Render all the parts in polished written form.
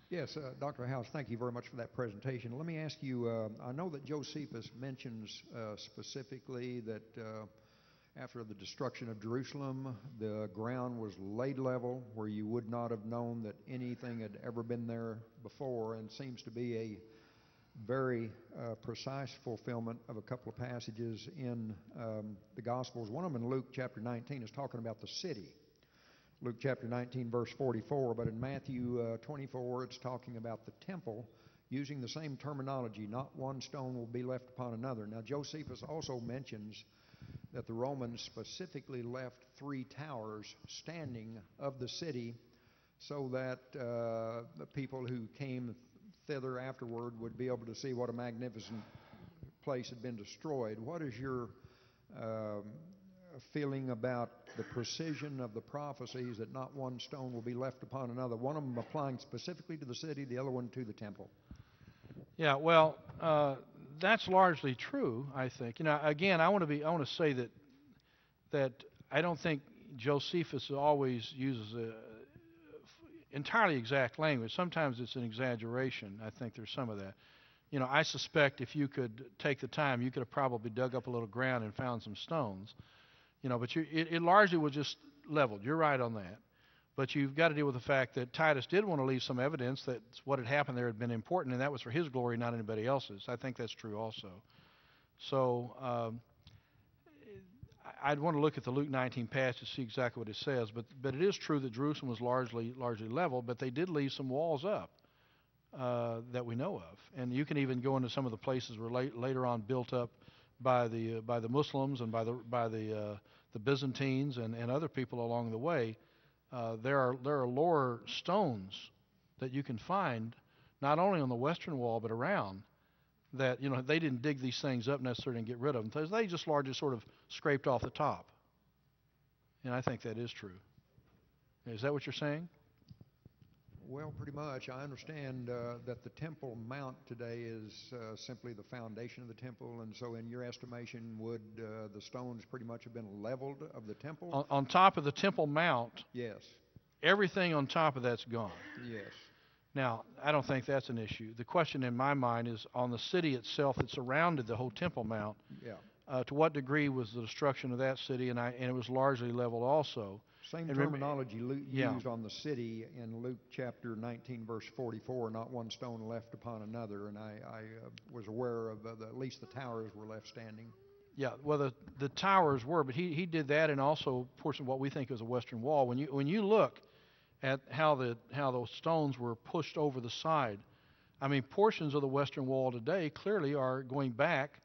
Yes, Dr. House, thank you very much for that presentation. Let me ask you, I know that Josephus mentions specifically that after the destruction of Jerusalem, the ground was laid level where you would not have known that anything had ever been there before, and seems to be a very precise fulfillment of a couple of passages in the Gospels. One of them in Luke chapter 19 is talking about the city. Luke chapter 19, verse 44, but in Matthew 24, it's talking about the temple using the same terminology, not one stone will be left upon another. Now, Josephus also mentions that the Romans specifically left 3 towers standing of the city so that the people who came thither afterward would be able to see what a magnificent place had been destroyed. What is your feeling about the precision of the prophecies that not one stone will be left upon another, one of them applying specifically to the city, the other one to the temple? Yeah, well, that's largely true, I think. You know, again, I want to say that I don't think Josephus always uses entirely exact language. Sometimes it's an exaggeration. I think there's some of that. You know, I suspect if you could take the time, you could have probably dug up a little ground and found some stones. You know, but it largely was just leveled. You're right on that. But you've got to deal with the fact that Titus did want to leave some evidence that what had happened there had been important, and that was for his glory, not anybody else's. I think that's true also. So I'd want to look at the Luke 19 passage to see exactly what it says. But it is true that Jerusalem was largely leveled, but they did leave some walls up that we know of. And you can even go into some of the places were later on built up by the Muslims and by the Byzantines and other people along the way. There are lower stones that you can find not only on the western wall but around that, you know, they didn't dig these things up necessarily and get rid of them. They just largely sort of scraped off the top. And I think that is true. Is that what you're saying? Well, pretty much. I understand that the Temple Mount today is simply the foundation of the temple, and so in your estimation, would the stones pretty much have been leveled of the temple? On top of the Temple Mount? Yes. Everything on top of that's gone. Yes. Now, I don't think that's an issue. The question in my mind is on the city itself that surrounded the whole Temple Mount. Yeah. To what degree was the destruction of that city, and it was largely leveled also. Same terminology used on the city in Luke chapter 19, verse 44, not one stone left upon another, and I was aware of at least the towers were left standing. Yeah, well, the towers were, but he did that, and also a portion of what we think is a western wall. When you look at how those stones were pushed over the side, I mean, portions of the western wall today clearly are going back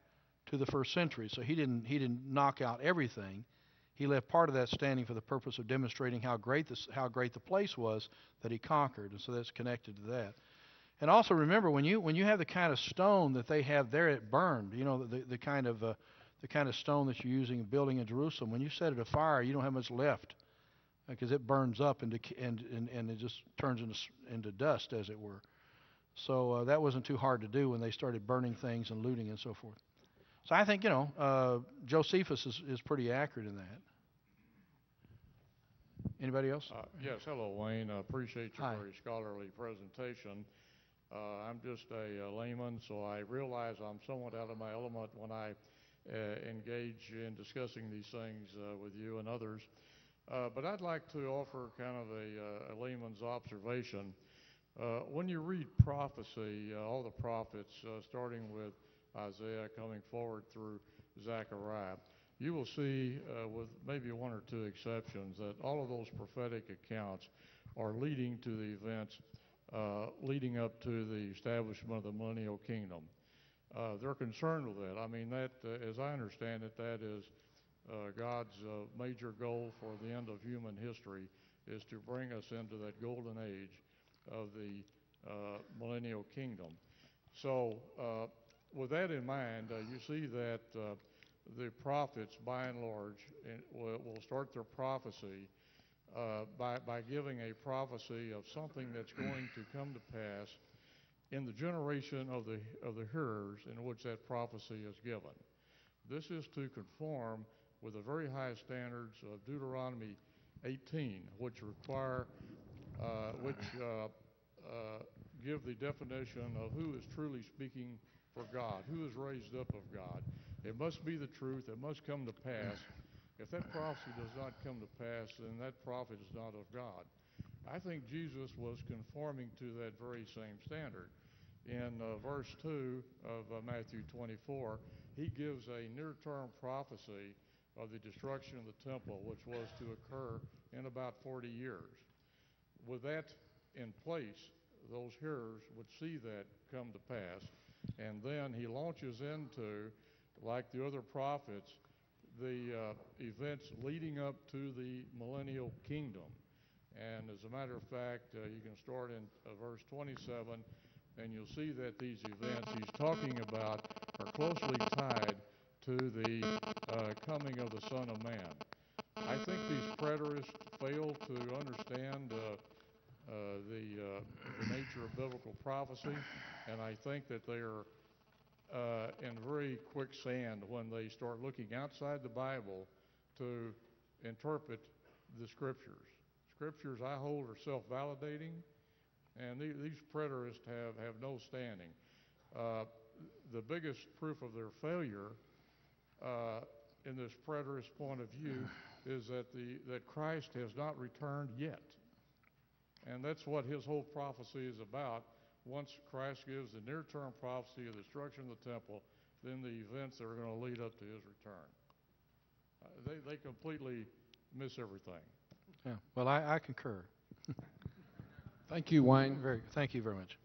to the 1st century. So he didn't knock out everything. He left part of that standing for the purpose of demonstrating how great the place was that he conquered, and so that's connected to that. And also remember, when you have the kind of stone that they have there, it burned. You know, the kind of stone that you're using in building in Jerusalem. When you set it afire, you don't have much left because it burns up and it just turns into dust, as it were. So that wasn't too hard to do when they started burning things and looting and so forth. So I think, you know, Josephus is pretty accurate in that. Anybody else? Yes, hello, Wayne. I appreciate your Hi. very scholarly presentation. I'm just a layman, so I realize I'm somewhat out of my element when I engage in discussing these things with you and others. But I'd like to offer kind of a layman's observation. When you read prophecy, all the prophets, starting with Isaiah coming forward through Zechariah, you will see, with maybe 1 or 2 exceptions, that all of those prophetic accounts are leading to the events leading up to the establishment of the millennial kingdom. They're concerned with that. I mean, that, as I understand it, that is God's major goal for the end of human history, is to bring us into that golden age of the millennial kingdom. So with that in mind, you see that the prophets, by and large, will start their prophecy by giving a prophecy of something that's going to come to pass in the generation of the hearers in which that prophecy is given. This is to conform with the very high standards of Deuteronomy 18, which give the definition of who is truly speaking for God, who is raised up of God. It must be the truth. It must come to pass. If that prophecy does not come to pass, then that prophet is not of God. I think Jesus was conforming to that very same standard. In verse 2 of Matthew 24, he gives a near-term prophecy of the destruction of the temple, which was to occur in about 40 years. With that in place, those hearers would see that come to pass, and then he launches into, like the other prophets, the events leading up to the millennial kingdom. And as a matter of fact, you can start in verse 27, and you'll see that these events he's talking about are closely tied to the coming of the Son of Man. I think these preterists fail to understand the nature of biblical prophecy, and I think that they are in very quicksand when they start looking outside the Bible to interpret the Scriptures. Scriptures, I hold, are self-validating, and these preterists have no standing. The biggest proof of their failure in this preterist point of view is that Christ has not returned yet. And that's what his whole prophecy is about. Once Christ gives the near-term prophecy of the destruction of the temple, then the events that are going to lead up to his return. They completely miss everything. Yeah. Well, I concur. Thank you, Wayne. Thank you very much.